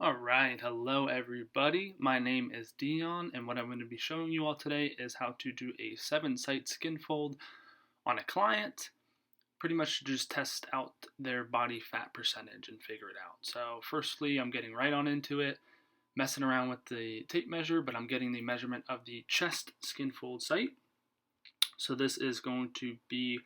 Alright, hello everybody. My name is Dion, and what I'm going to be showing you all today is how to do a 7-site skin fold on a client. Pretty much to just test out their body fat percentage and figure it out. So, firstly, I'm getting right on into it, messing around with the tape measure, but I'm getting the measurement of the chest skin fold site. So, this is going to be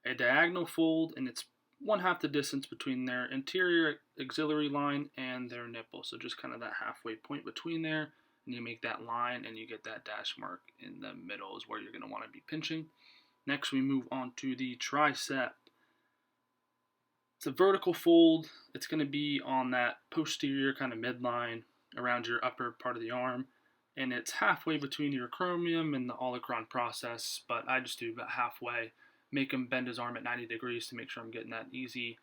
a diagonal fold, and it's one half the distance between their anterior axillary line and their nipple. So just kind of that halfway point between there, and you make that line and you get that dash mark in the middle is where you're going to want to be pinching. Next, we move on to the tricep. It's a vertical fold. It's going to be on that posterior kind of midline around your upper part of the arm, and it's halfway between your acromion and the olecranon process, but I just do about halfway. Make him bend his arm at 90 degrees to make sure I'm getting that easy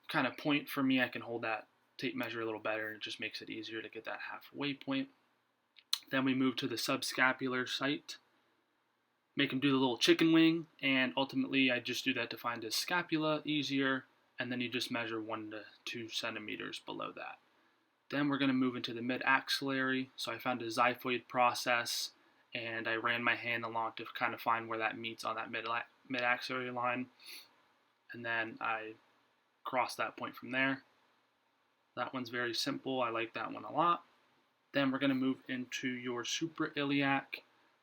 kind of point for me. I can hold that tape measure a little better, and it just makes it easier to get that halfway point. Then we move to the subscapular site. Make him do the little chicken wing, and ultimately I just do that to find his scapula easier, and then you just measure 1 to 2 centimeters below that. Then we're going to move into the mid-axillary. So I found a xiphoid process, and I ran my hand along to kind of find where that meets on that mid-axillary line, and then I cross that point from there. That one's very simple. I like that one a lot. Then we're going to move into your suprailiac.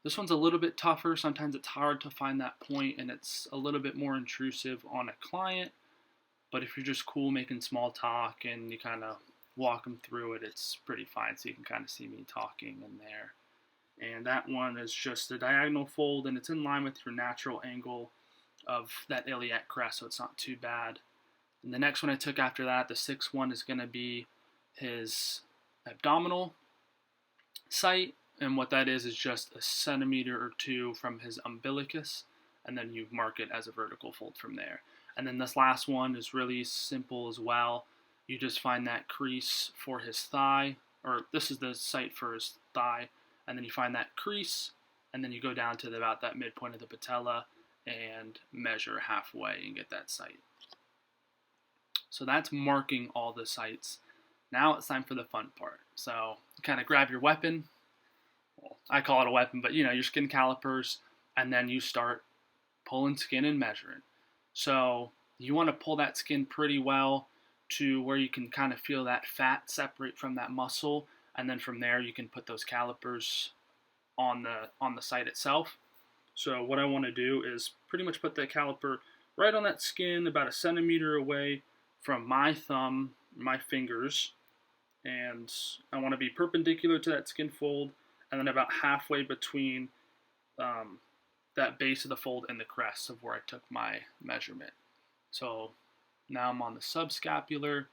This one's a little bit tougher. Sometimes it's hard to find that point, and it's a little bit more intrusive on a client. But if you're just cool making small talk and you kind of walk them through it, it's pretty fine. So you can kind of see me talking in there. And that one is just a diagonal fold, and it's in line with your natural angle of that iliac crest, so it's not too bad. And the next one I took after that, the sixth one, is going to be his abdominal site, and what that is just a centimeter or two from his umbilicus, and then you mark it as a vertical fold from there. And then this last one is really simple as well. You just find that crease for his thigh, or this is the site for his thigh, and then you find that crease, and then you go down to about that midpoint of the patella and measure halfway and get that site. So that's marking all the sites. Now it's time for the fun part. So kind of grab your weapon. Well, I call it a weapon, but your skin calipers, and then you start pulling skin and measuring. So you want to pull that skin pretty well to where you can kind of feel that fat separate from that muscle, and then from there you can put those calipers on the site itself. So what I want to do is pretty much put the caliper right on that skin, about a centimeter away from my thumb, my fingers, and I want to be perpendicular to that skin fold, and then about halfway between that base of the fold and the crest of where I took my measurement. So now I'm on the subscapular.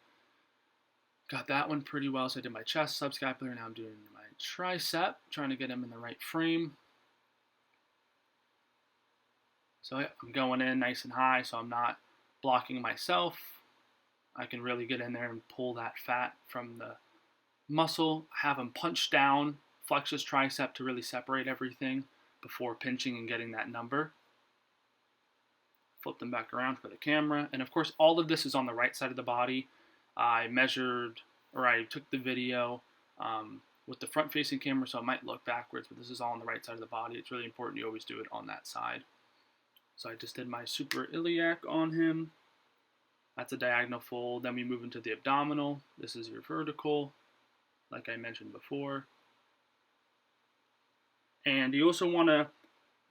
Got that one pretty well. So I did my chest, subscapular. Now I'm doing my tricep, trying to get him in the right frame. So I'm going in nice and high, so I'm not blocking myself. I can really get in there and pull that fat from the muscle. Have him punch down, flex his tricep to really separate everything before pinching and getting that number. Flip them back around for the camera. And of course, all of this is on the right side of the body. I took the video with the front-facing camera, so it might look backwards, but this is all on the right side of the body. It's really important you always do it on that side. So I just did my suprailiac on him. That's a diagonal fold. Then we move into the abdominal. This is your vertical, like I mentioned before. And you also want to,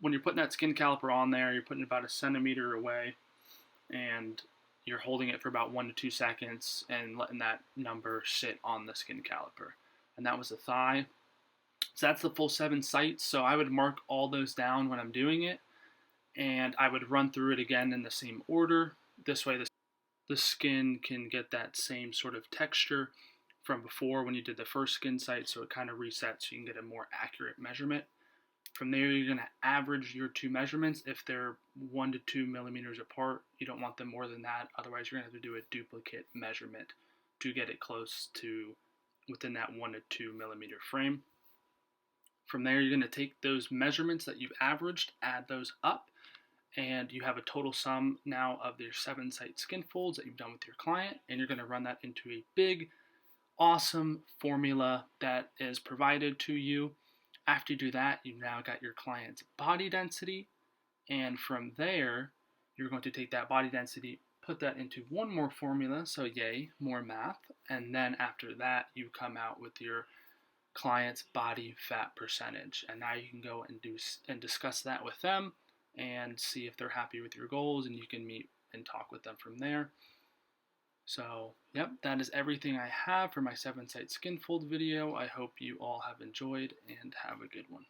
when you're putting that skin caliper on there, you're putting it about a centimeter away, and you're holding it for about 1 to 2 seconds and letting that number sit on the skin caliper. And that was the thigh. So that's the full 7 sites. So I would mark all those down when I'm doing it, and I would run through it again in the same order. This way the skin can get that same sort of texture from before when you did the first skin site, so it kind of resets so you can get a more accurate measurement. From there, you're going to average your 2 measurements. If they're 1 to 2 millimeters apart, you don't want them more than that. Otherwise, you're going to have to do a duplicate measurement to get it close to within that 1 to 2 millimeter frame. From there, you're going to take those measurements that you've averaged, add those up, and you have a total sum now of your 7 site skin folds that you've done with your client, and you're going to run that into a big awesome formula that is provided to you. After you do that, you've now got your client's body density, and from there, you're going to take that body density, put that into one more formula, so yay, more math, and then after that, you come out with your client's body fat percentage. And now you can go and discuss that with them and see if they're happy with your goals, and you can meet and talk with them from there. So, yep, that is everything I have for my 7-site Skinfold video. I hope you all have enjoyed and have a good one.